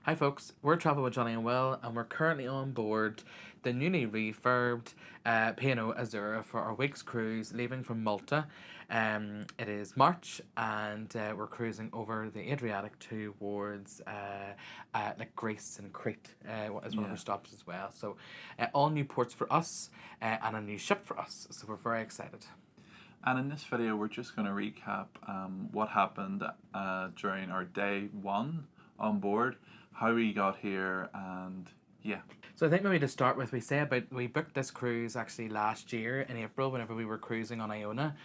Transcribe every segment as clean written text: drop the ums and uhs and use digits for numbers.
Hi folks, we're Travel with Johnny and Will, and we're currently on board the newly refurbed P&O Azura for our week's cruise, leaving from Malta. It is March, and we're cruising over the Adriatic towards like Greece and Crete is one of our stops as well. So all new ports for us and a new ship for us. So we're very excited. And in this video, we're just going to recap what happened during our day one on board, how we got here, and yeah. So I think maybe to start with, we booked this cruise actually last year in April whenever we were cruising on Iona.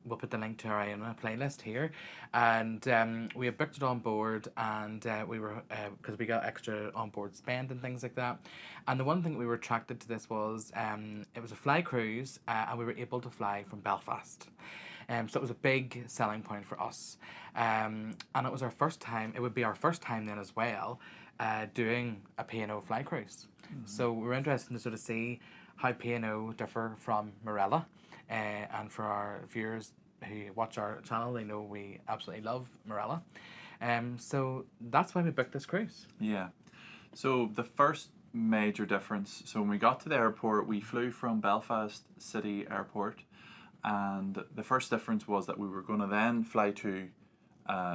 We'll put the link to our Iona playlist here, and we had booked it on board, and we were because we got extra on board spend and things like that. And the one thing we were attracted to this was it was a fly cruise, and we were able to fly from Belfast. So it was a big selling point for us. And it was our first time, it would be our first time then as well, doing a P&O fly cruise. Mm-hmm. So we were interested to sort of see how P&O differ from Marella. And for our viewers who watch our channel, they know we absolutely love Marella. So that's why we booked this cruise. Yeah. So the first major difference, so when we got to the airport, we flew from Belfast City Airport. And the first difference was that we were going to then fly to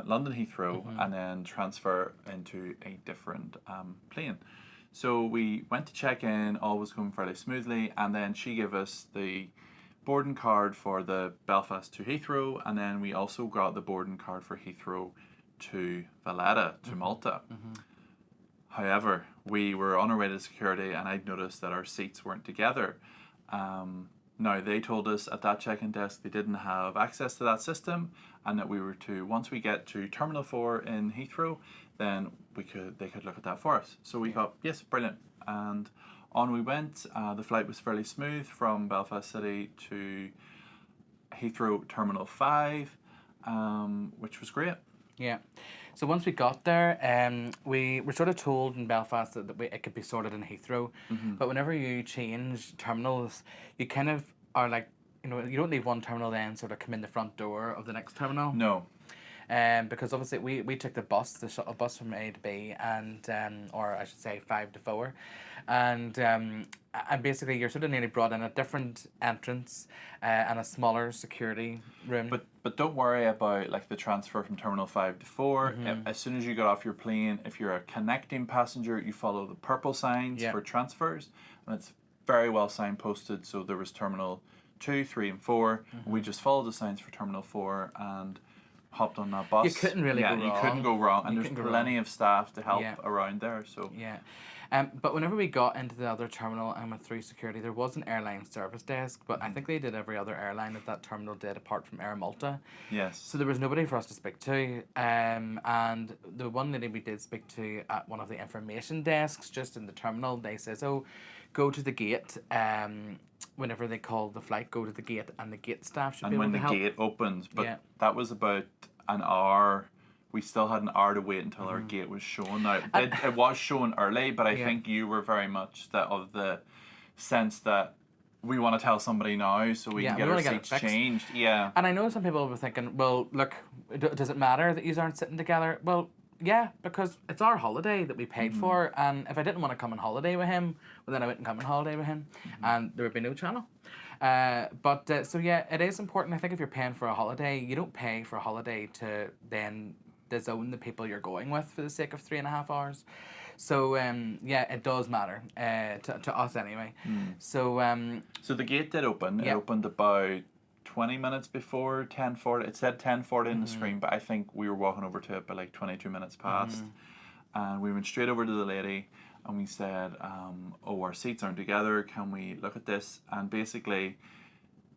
London Heathrow and then transfer into a different plane. So we went to check in, all was going fairly smoothly, and then she gave us the boarding card for the Belfast to Heathrow, and then we also got the boarding card for Heathrow to Valletta, to Malta. However, we were on our way to security, and I'd noticed that our seats weren't together. Now, they told us at that check-in desk they didn't have access to that system, and that we were to, once we get to Terminal 4 in Heathrow, then they could look at that for us. So we thought, yes, brilliant. And on we went. The flight was fairly smooth from Belfast City to Heathrow Terminal 5, which was great. Yeah. So once we got there, we were sort of told in Belfast that it could be sorted in Heathrow. But whenever you change terminals, you kind of are like, you don't leave one terminal then sort of come in the front door of the next terminal. No. Because obviously we took the shuttle bus from A to B, and or I should say 5 to 4, and basically you're sort of nearly brought in a different entrance and a smaller security room. But don't worry about like the transfer from Terminal 5 to 4. As soon as you get off your plane, if you're a connecting passenger, you follow the purple signs for transfers, and it's very well signposted. So there was Terminal 2, 3, and 4. And we just followed the signs for Terminal 4 and hopped on that bus. You couldn't really go wrong. You couldn't go wrong, and there's plenty of staff to help around there. So but whenever we got into the other terminal and went through security, there was an airline service desk, but I think they did every other airline that terminal did apart from Air Malta. Yes. So there was nobody for us to speak to, and the one lady we did speak to at one of the information desks just in the terminal, they says, "Oh, go to the gate." Whenever they call the flight, go to the gate, and the gate staff should be able to help. And when the gate opens, but that was about an hour. We still had an hour to wait until our gate was shown. Now, it was shown early, but I think you were very much of the sense that we want to tell somebody now so we can get our seats changed. Yeah. And I know some people were thinking, well, look, does it matter that you aren't sitting together? Well, yeah, because it's our holiday that we paid for, and if I didn't want to come on holiday with him, well, then I wouldn't come on holiday with him, and there would be no channel. So yeah, it is important. I think if you're paying for a holiday, you don't pay for a holiday to then disown the people you're going with for the sake of 3.5 hours. So it does matter to us anyway. So the gate did open. It opened about 20 minutes before 10:40. It said 10:40 in the screen, but I think we were walking over to it by like 22 minutes past. And we went straight over to the lady and we said, our seats aren't together. Can we look at this? And basically,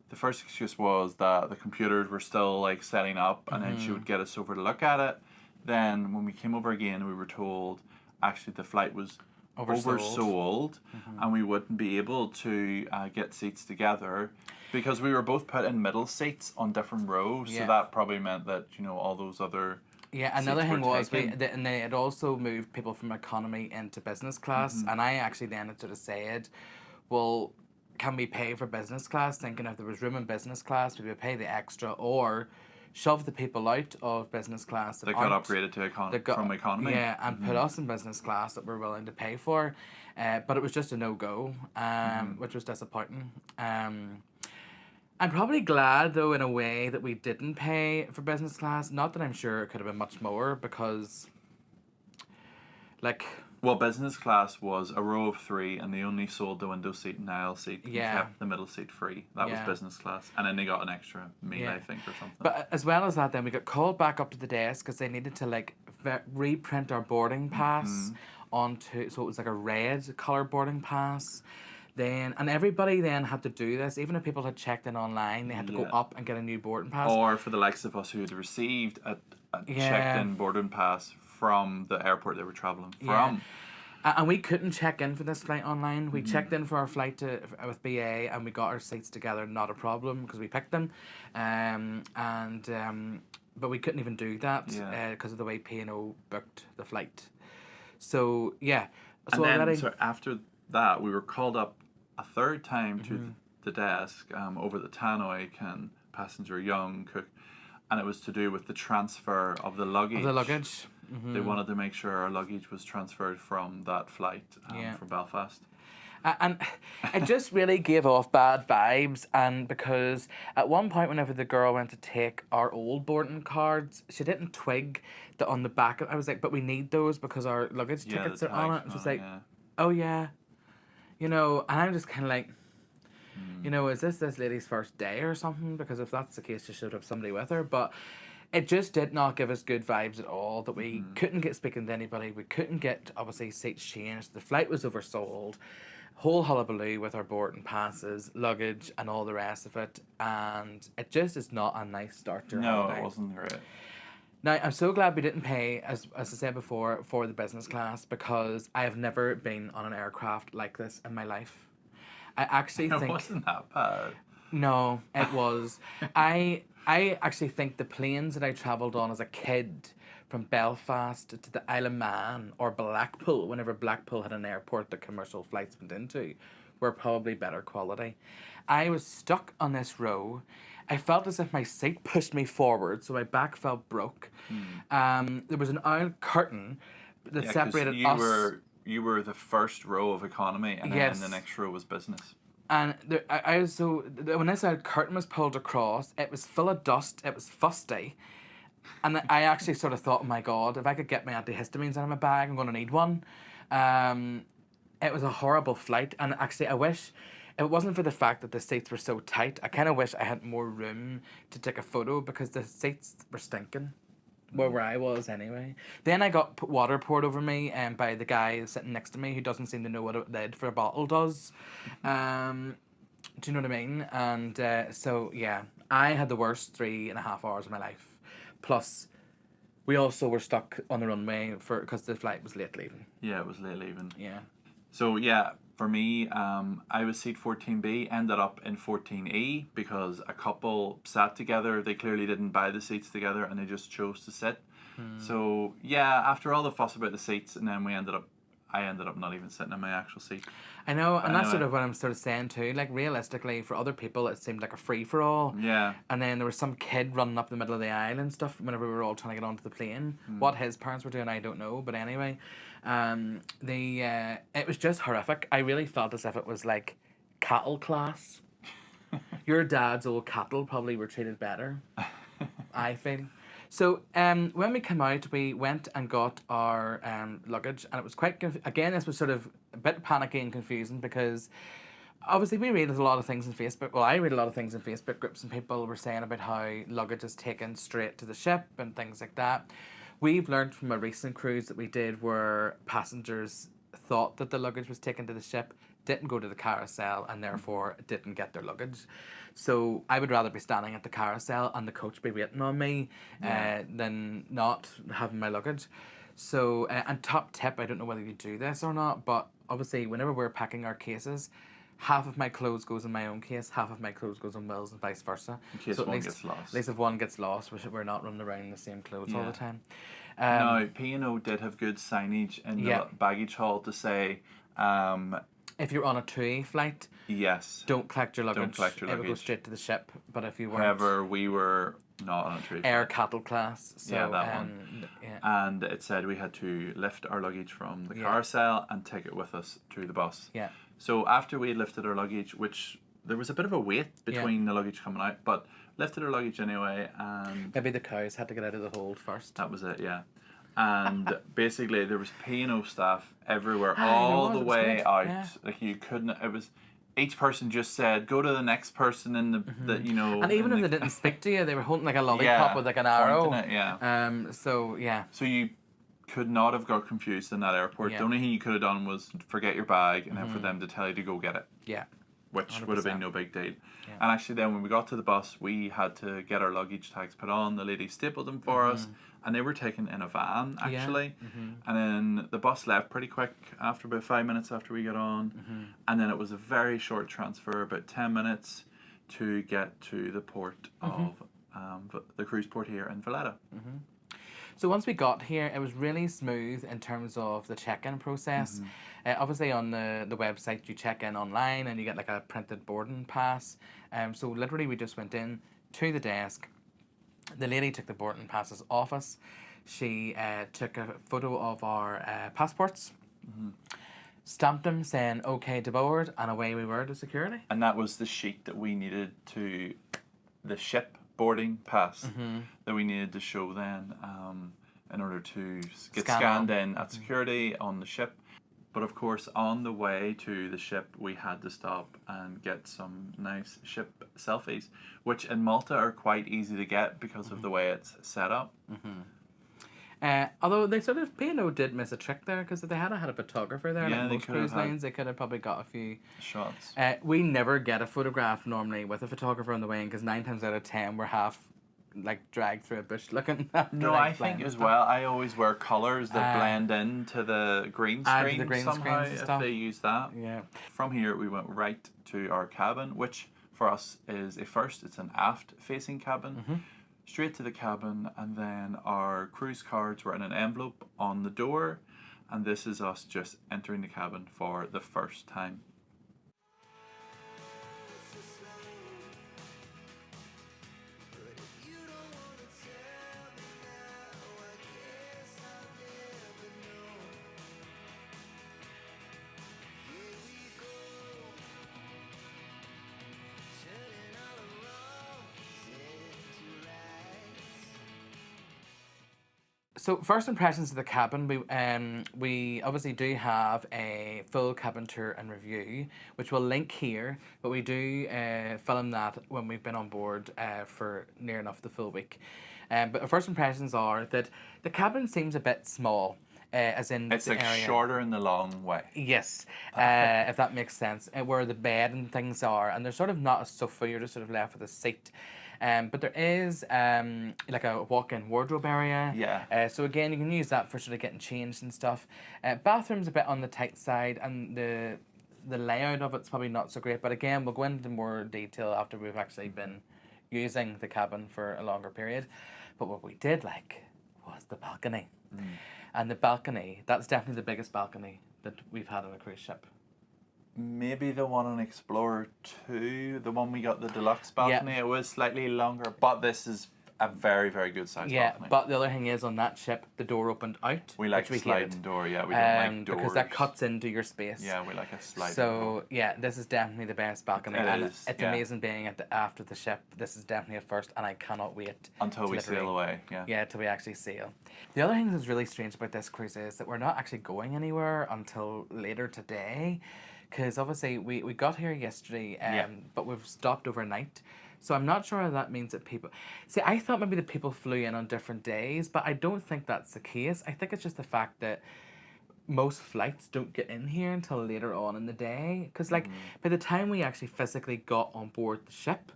the first excuse was that the computers were still like setting up, and then she would get us over to look at it. Then when we came over again, we were told actually the flight was oversold and we wouldn't be able to get seats together because we were both put in middle seats on different rows. So that probably meant that, all those other another thing was and they had also moved people from economy into business class, and I actually then had sort of said, well, can we pay for business class? Thinking if there was room in business class, we would pay the extra, or shove the people out of business class They got upgraded to from economy. Yeah, and put us in business class that we're willing to pay for. But it was just a no-go, which was disappointing. I'm probably glad, though, in a way, that we didn't pay for business class. Not that I'm sure it could have been much more, because, like... Well, business class was a row of 3, and they only sold the window seat and aisle seat and kept the middle seat free. That was business class. And then they got an extra meal, I think, or something. But as well as that, then we got called back up to the desk because they needed to, like, reprint our boarding pass onto... So it was like a red colour boarding pass. Then, and everybody then had to do this. Even if people had checked in online, they had to go up and get a new boarding pass. Or for the likes of us who had received a checked-in boarding pass from the airport they were travelling from. And we couldn't check in for this flight online. We checked in for our flight with BA, and we got our seats together, not a problem, because we picked them. But we couldn't even do that because of the way P&O booked the flight. So, yeah. So and then, so after that, we were called up a third time to the desk over the tannoy, can passenger young cook, and it was to do with the transfer of the luggage. They wanted to make sure our luggage was transferred from that flight from Belfast. And it just really gave off bad vibes, and because at one point whenever the girl went to take our old boarding cards, she didn't twig that on the back. I was like, but we need those because our luggage tickets are on it. And she was like, oh yeah. You know, and I'm just kind of like, you know, is this lady's first day or something? Because if that's the case, she should have somebody with her. But it just did not give us good vibes at all, that we couldn't get speaking to anybody. We couldn't get, obviously, seats changed. The flight was oversold. Whole hullabaloo with our boarding passes, luggage, and all the rest of it. And it just is not a nice start to your holiday. No, it wasn't great. Now, I'm so glad we didn't pay, as I said before, for the business class, because I have never been on an aircraft like this in my life. I actually think... It wasn't that bad. No, it was. I actually think the planes that I travelled on as a kid from Belfast to the Isle of Man or Blackpool, whenever Blackpool had an airport that commercial flights went into, were probably better quality. I was stuck on this row. I felt as if my seat pushed me forward, so my back felt broke. There was an aisle curtain that separated us. You were the first row of economy, and then the next row was business. And when this aisle curtain was pulled across, it was full of dust. It was fusty, and I actually sort of thought, oh my God, if I could get my antihistamines out of my bag, I'm going to need one. It was a horrible flight, and actually, I wish. If it wasn't for the fact that the seats were so tight, I kind of wish I had more room to take a photo because the seats were stinking. Where I was anyway. Then I got water poured over me by the guy sitting next to me who doesn't seem to know what a lid for a bottle does. Do you know what I mean? And so, yeah, I had the worst 3.5 hours of my life. Plus, we also were stuck on the runway because the flight was late leaving. Yeah, it was late leaving. Yeah. So, yeah, for me, I was seat 14B, ended up in 14E because a couple sat together. They clearly didn't buy the seats together and they just chose to sit. So, yeah, after all the fuss about the seats, and then I ended up not even sitting in my actual seat. I know, and that's sort of what I'm sort of saying too. Like, realistically, for other people, it seemed like a free-for-all. Yeah. And then there was some kid running up the middle of the aisle and stuff whenever we were all trying to get onto the plane. What his parents were doing, I don't know. But anyway, it was just horrific. I really felt as if it was like cattle class. Your dad's old cattle probably were treated better, I feel. So when we came out, we went and got our luggage, and it was quite again. This was sort of a bit panicky and confusing because obviously we read a lot of things in Facebook. Well, I read a lot of things in Facebook groups, and people were saying about how luggage is taken straight to the ship and things like that. We've learned from a recent cruise that we did where passengers thought that the luggage was taken to the ship, didn't go to the carousel, and therefore didn't get their luggage. So I would rather be standing at the carousel and the coach be waiting on me than not having my luggage. So, and top tip, I don't know whether you do this or not, but obviously whenever we're packing our cases, half of my clothes goes in my own case, half of my clothes goes in Will's, and vice versa. In case one gets lost. At least if one gets lost, we're not running around in the same clothes all the time. No, P&O did have good signage in the baggage hall to say... if you're on a TUI flight, yes, don't collect your luggage. It will go straight to the ship. But if you weren't... However, we were not on a trade air flight. cattle class. So, Yeah, that one. Yeah. And it said we had to lift our luggage from the Yeah. carousel and take it with us to the bus. Yeah. So after we had lifted our luggage, which there was a bit of a wait between the luggage coming out, but lifted our luggage anyway, and Maybe the cows had to get out of the hold first. that was it, yeah. And basically there was P&O staff everywhere, Aye, all there the was, it was way good, out. yeah. Like you couldn't, it was, each person just said, go to the next person in the you know. And even in if the- they didn't speak to you, they were holding like a lollipop with like an arrow. pointing it, yeah. So yeah. So you could not have got confused in that airport. Yeah. The only thing you could have done was forget your bag and then for them to tell you to go get it, Yeah. which would have been 100%. no big deal. Yeah. And actually then when we got to the bus, we had to get our luggage tags put on. The lady stapled them for us and they were taken in a van actually. And then the bus left pretty quick after about 5 minutes after we got on. And then it was a very short transfer, about 10 minutes to get to the port of the cruise port here in Valletta. So once we got here, it was really smooth in terms of the check-in process. Obviously on the website you check in online and you get like a printed boarding pass. So literally we just went in to the desk. The lady took the boarding passes off us. She took a photo of our passports, stamped them saying okay to board, and away we were to security. And that was the sheet that we needed to, the ship boarding pass that we needed to show then in order to get Scan scanned on. in at security on the ship. But of course, on the way to the ship, we had to stop and get some nice ship selfies, which in Malta are quite easy to get because of the way it's set up. Although they sort of, P&O did miss a trick there because if they had had a photographer there, Yeah, like they most could have cruise had- lines, they could have probably got a few. Shots. We never get a photograph normally with a photographer on the way in because 9 times out of 10 we're half like dragged through a bush looking at No, I think as well, I always wear colours that blend into the green to the screen green somehow screens and if stuff. they use that. Yeah. From here, we went right to our cabin, which for us is a first. It's an aft-facing cabin. Straight to the cabin, and then our cruise cards were in an envelope on the door, and this is us just entering the cabin for the first time. So first impressions of the cabin, we obviously do have a full cabin tour and review, which we'll link here, but we do film that when we've been on board for near enough the full week. But our first impressions are that the cabin seems a bit small, as in It's the like area. shorter in the long way. Yes, if that makes sense. Where the bed and things are, and there's sort of not a sofa, you're just sort of left with a seat. But there is like a walk-in wardrobe area. Yeah. So again, you can use that for sort of getting changed and stuff. Bathroom's a bit on the tight side, and the layout of it's probably not so great. But again, we'll go into more detail after we've actually been using the cabin for a longer period. But what we did like was the balcony. And the balcony, that's definitely the biggest balcony that we've had on a cruise ship. Maybe the one on Explorer 2, the one we got the deluxe balcony, it was slightly longer, but this is a very, very good size Yeah, balcony. but the other thing is on that ship, the door opened out. We like which a sliding hated. door, yeah, we don't like doors. Because that cuts into your space. Yeah, we like a sliding door. So yeah, this is definitely the best balcony. It and is, it's yeah. amazing being at the aft of the ship. This is definitely a first, and I cannot wait Until to we literally- sail away, yeah. Yeah, till we actually sail. The other thing that's really strange about this cruise is that we're not actually going anywhere until later today. Because obviously we got here yesterday, but we've stopped overnight. So I'm not sure if that means that people... See, I thought maybe the people flew in on different days, but I don't think that's the case. I think it's just the fact that most flights don't get in here until later on in the day. Because, like, by the time we actually physically got on board the ship,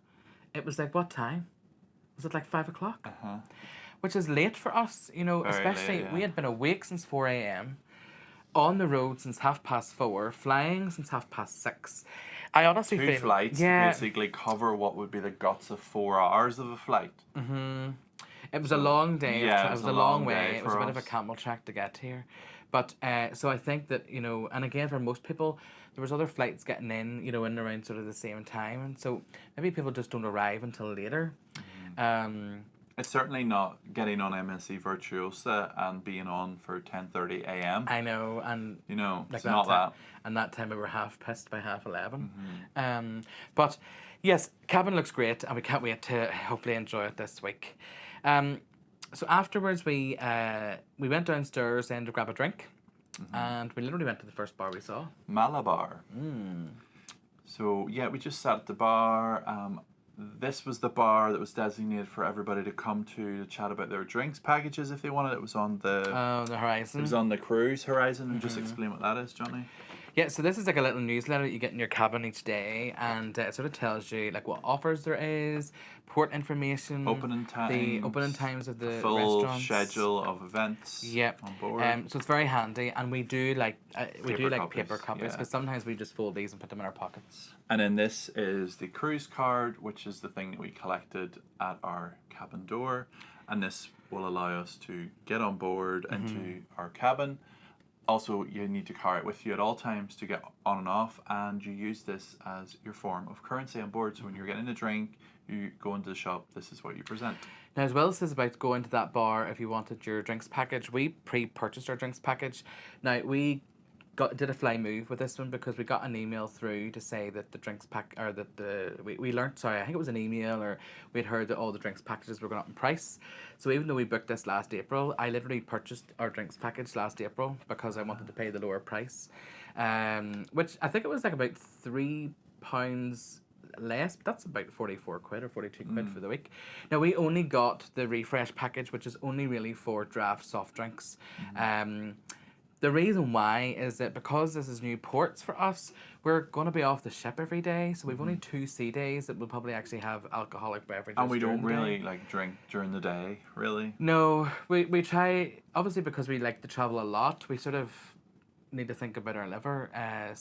it was like, what time? Was it like 5 o'clock? Uh-huh. Which is late for us, you know, Very especially late, yeah. we had been awake since 4 a.m., on the road since 4:30, flying since 6:30. I honestly Two feel... flights Yeah, basically cover what would be the guts of 4 hours of a flight. it was a long day. yeah, It was a long way. day It was a for bit of a us. camel track to get here. But, so I think that, you know, and again, for most people, there was other flights getting in, you know, in around sort of the same time. And so maybe people just don't arrive until later. It's certainly not getting on MSC Virtuosa and being on for 10:30 a.m. I know, and You know, like it's not that. and that time we were half pissed by 11:30. Mm-hmm. But yes, cabin looks great, and we can't wait to hopefully enjoy it this week. So afterwards, we went downstairs and to grab a drink, and we literally went to the first bar we saw. Malabar. So yeah, we just sat at the bar. This was the bar that was designated for everybody to come to chat about their drinks packages if they wanted. It was on the The Horizon. It was on the cruise Horizon. And just explain what that is, Johnny. Yeah, so this is like a little newsletter that you get in your cabin each day, and it sort of tells you like what offers there is, port information, Opening times, the opening times of the full restaurants, schedule of events. Yep. On board. So it's very handy, and we do like paper copies yeah. because sometimes we just fold these and put them in our pockets. And then this is the cruise card, which is the thing that we collected at our cabin door, and this will allow us to get on board into our cabin. Also, you need to carry it with you at all times to get on and off, and you use this as your form of currency on board. So when you're getting a drink, you go into the shop, this is what you present. Now, as well as this is about going to that bar if you wanted your drinks package, we pre-purchased our drinks package. Now, we did a fly move with this one because we got an email through to say that the drinks pack, or that we learnt, sorry, I think it was an email, or we had heard that all the drinks packages were going up in price. So even though we booked this last April, I literally purchased our drinks package last April because I wanted to pay the lower price, which I think it was like about £3 less, but that's about 44 quid or 42 quid for the week. Now, we only got the refresh package, which is only really for draft soft drinks. The reason why is that because this is new ports for us, we're going to be off the ship every day. So we've only 2 sea days that we'll probably actually have alcoholic beverages. And we don't during the really day. like drink during the day, really. No, we try, obviously because we like to travel a lot, we sort of need to think about our liver, and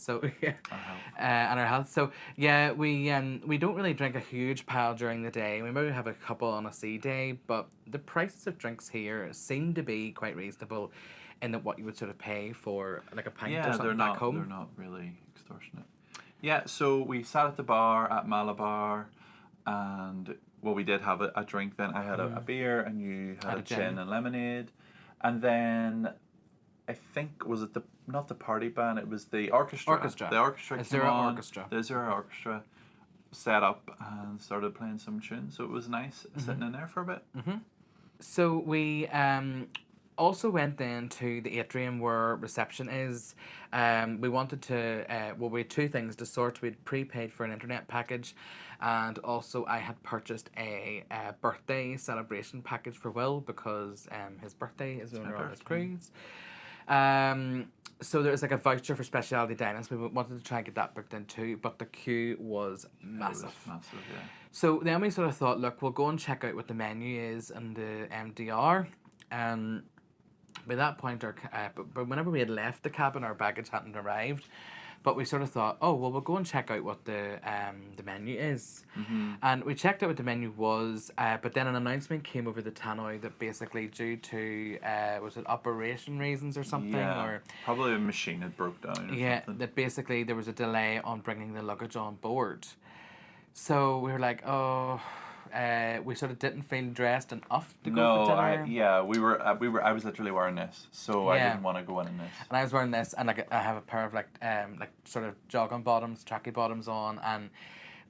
our health. So yeah, we don't really drink a huge pile during the day. We maybe have a couple on a sea day, but the prices of drinks here seem to be quite reasonable in that what you would sort of pay for like a pint or something back home. They're not really extortionate. Yeah, so we sat at the bar at Malabar, and well, we did have a drink then. I had a beer, and you had a gin and lemonade, and then I think was it not the party band, it was the orchestra. The orchestra came on. The Azura Orchestra set up and started playing some tunes, so it was nice sitting in there for a bit. So we also went then to the atrium where reception is. We wanted to, we had 2 things to sort. We'd prepaid for an internet package, and also I had purchased a birthday celebration package for Will because his birthday is when we're on this cruise. So there was like a voucher for specialty dining, so we wanted to try and get that booked in too, but the queue was massive. It was massive, yeah. So then we sort of thought, look, we'll go and check out what the menu is and the MDR. By that point, but whenever we had left the cabin, our baggage hadn't arrived. But we sort of thought, oh, well, we'll go and check out what the menu is. And we checked out what the menu was, but then an announcement came over the tannoy that basically due to, was it operation reasons or something? Yeah, or probably a machine had broke down or something. that basically there was a delay on bringing the luggage on board. So we were like, oh... we sort of didn't feel dressed enough to go for dinner. I was literally wearing this, so I didn't want to go in this. And I was wearing this, and like I have a pair of like sort of jogging bottoms, tracky bottoms on, and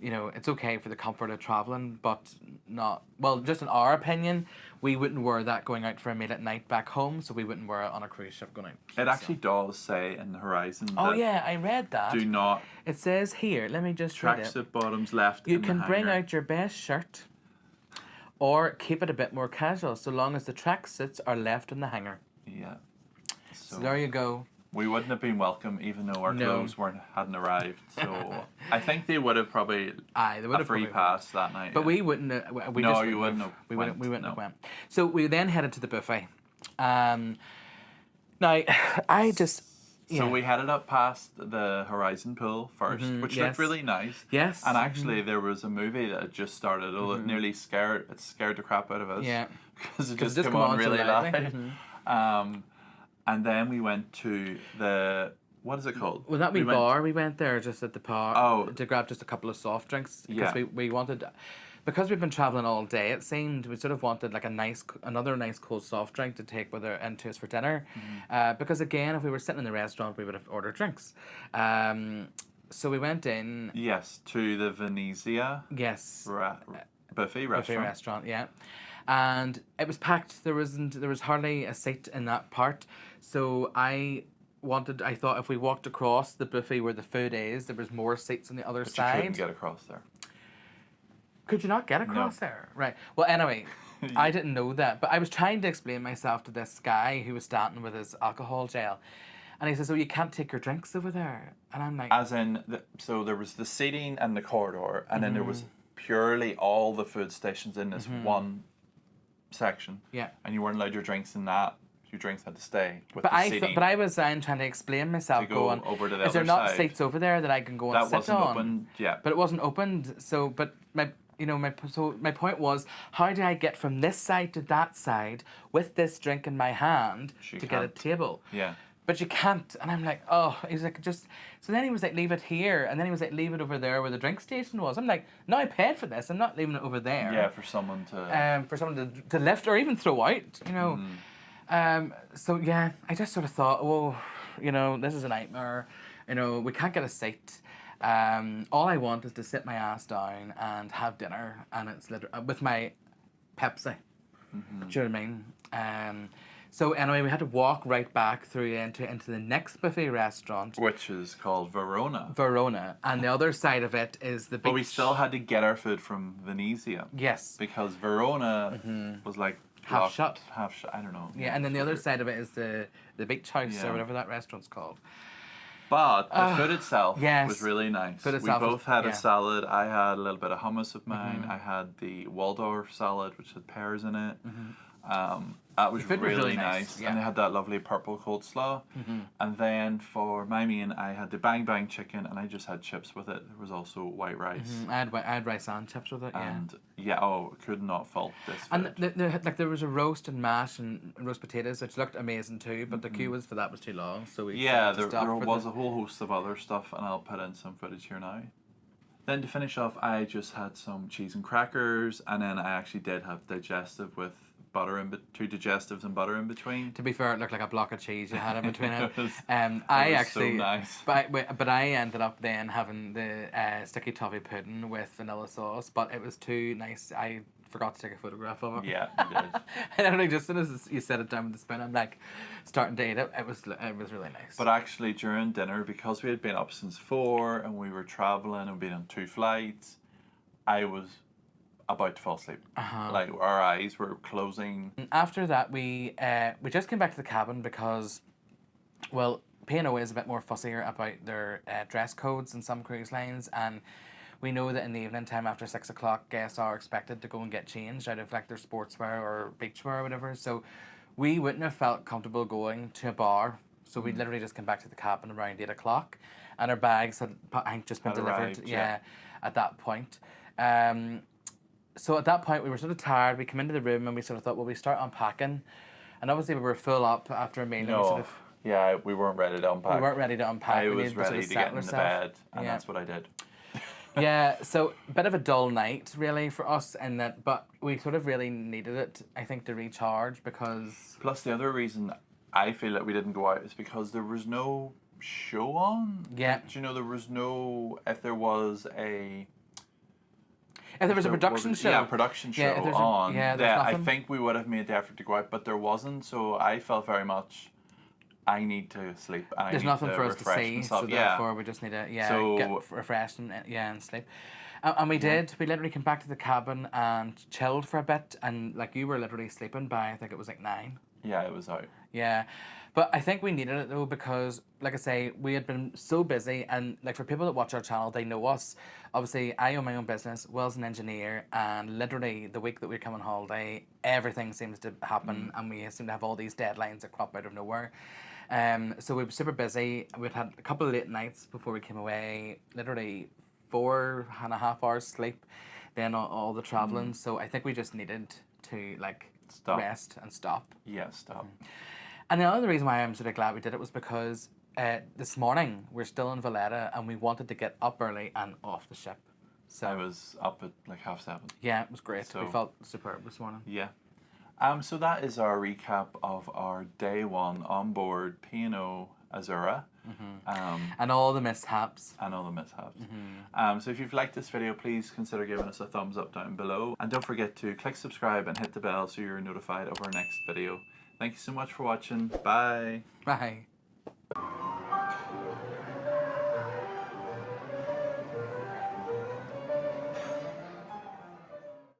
you know it's okay for the comfort of traveling, but not well. Just in our opinion, we wouldn't wear that going out for a meal at night back home, so we wouldn't wear it on a cruise ship going out. It actually does say in the Horizon. Oh yeah, I read that. Do not. It says here. Let me just read it. Tracksuit bottoms left. You in can the bring hanger. out your best shirt. Or keep it a bit more casual, so long as the tracksuits are left in the hanger. Yeah. So there you go. We wouldn't have been welcome, even though our clothes hadn't arrived. So I think they would have probably a free pass that night. But we wouldn't. We wouldn't have went. So we then headed to the buffet. Now I just. So we headed up past the Horizon pool first, which looked really nice. Yes. And actually, there was a movie that had just started. It nearly scared the crap out of us. Yeah. Because it just came on really loud. And then we went to the, what is it called? Well, that bar, we went there just at the bar to grab just a couple of soft drinks. Because we wanted... because we've been traveling all day, it seemed we sort of wanted like another nice cold soft drink to take with into us for dinner, because again, if we were sitting in the restaurant, we would have ordered drinks. So we went in. Yes, to the Venezia Yes. buffet Buffet restaurant. restaurant, yeah. And it was packed. There was hardly a seat in that part. So I thought if we walked across the buffet where the food is, there was more seats on the other But side. you couldn't get across there. Could you not get across there? Right. Well, anyway, I didn't know that, but I was trying to explain myself to this guy who was standing with his alcohol gel, and he says, "Oh, you can't take your drinks over there," and I'm like, As in, so there was the seating and the corridor, and then there was purely all the food stations in this one section. Yeah. And you weren't allowed your drinks in that. Your drinks had to stay with But the seating. I was trying to explain myself, To go going, over to the is there other not side. seats over there that I can go and That sit wasn't on? open yet. But it wasn't opened. So, but my point was, how do I get from this side to that side with this drink in my hand She to get a can't. table? Yeah. But you can't. And I'm like, oh, he's like, just. So then he was like, leave it here. And then he was like, leave it over there where the drink station was. I'm like, no, I paid for this. I'm not leaving it over there. Yeah, for someone to... For someone to lift or even throw out, you know. So yeah, I just sort of thought, oh, you know, this is a nightmare. You know, we can't get a seat. All I want is to sit my ass down and have dinner, and it's literally with my Pepsi. Do you know what I mean? So anyway, we had to walk right back through into the next buffet restaurant, Which is called Verona. Verona, and the other side of it is the beach. But we still had to get our food from Venezia. Yes. Because Verona was like... Half shut. Half shut, I don't know. Yeah, and then the other side of it is the beach house Yeah. or whatever that restaurant's called. But the food itself yes. was really nice. Food We itself was- both had yeah. a salad. I had a little bit of hummus of mine. I had the Waldorf salad, which had pears in it. That was food was really really nice, nice. yeah. And they had that lovely purple coleslaw. And then for my main, I had the bang bang chicken, and I just had chips with it. There was also white rice. I had rice and chips with it, yeah. And could not fault this food. And there was a roast and mash and roast potatoes, which looked amazing too, but the queue was for that was too long, so we Yeah, decided to there stop for was the- a whole host of other stuff, and I'll put in some footage here now. Then to finish off, I just had some cheese and crackers, and then I actually did have digestive with two digestives and butter in between. To be fair, it looked like a block of cheese you had in between it. It was I so actually, nice. but I ended up then having the sticky toffee pudding with vanilla sauce, but it was too nice. I forgot to take a photograph of it. Yeah, you did. And only just as soon as you set it down with the spoon, I'm like starting to eat it. It was really nice. But actually, during dinner, because we had been up since 4 and we were traveling and been on 2 flights, I was about to fall asleep. Like our eyes were closing. After that, we just came back to the cabin because, well, P&O is a bit more fussier about their dress codes in some cruise lines, and we know that in the evening time after 6 o'clock, guests are expected to go and get changed out of like their sportswear or beachwear or whatever. So we wouldn't have felt comfortable going to a bar. So we literally just came back to the cabin around 8 o'clock, and our bags had just been Had delivered. arrived, yeah. At that point. So at that point, we were sort of tired. We came into the room and we sort of thought, well, we start unpacking. And obviously, we were full up after a meal. And we, No, sort of, yeah, we weren't ready to unpack. we weren't ready to unpack. I We was needed to sort ready of to get settle in the ourselves. bed, and Yeah. that's what I did. Yeah, so a bit of a dull night, really, for us. But we sort of really needed it, I think, to recharge because... Plus, the other reason I feel that we didn't go out is because there was no show on. Yeah. Do you know, there was no... If there was a... If there was a there production was- show. Yeah, production show Yeah, if there's on. there's that I nothing. think we would have made the effort to go out, but there wasn't, so I felt very much... I need to sleep. And There's I need nothing to for us to refresh see, myself. so Yeah. therefore we just need to So- get refreshed and sleep. And we did. We literally came back to the cabin and chilled for a bit, and like you were literally sleeping by I think it was like 9. Yeah, it was out. Yeah, but I think we needed it though because, like I say, we had been so busy, and like for people that watch our channel, they know us. Obviously, I own my own business. Will's an engineer, and literally the week that we come on holiday, everything seems to happen, and we seem to have all these deadlines that crop out of nowhere. So we were super busy. We'd had a couple of late nights before we came away. Literally 4.5 hours sleep, then all the traveling. So I think we just needed to like Stop. rest and stop. Yeah, stop. And the other reason why I'm sort of glad we did it was because this morning we're still in Valletta and we wanted to get up early and off the ship. So I was up at like 7:30. yeah, it was great. So- We felt superb this morning. Yeah. So that is our recap of our day one on board P&O Azura. And all the mishaps. And all the mishaps. So if you've liked this video, please consider giving us a thumbs up down below. And don't forget to click subscribe and hit the bell so you're notified of our next video. Thank you so much for watching. Bye. Bye.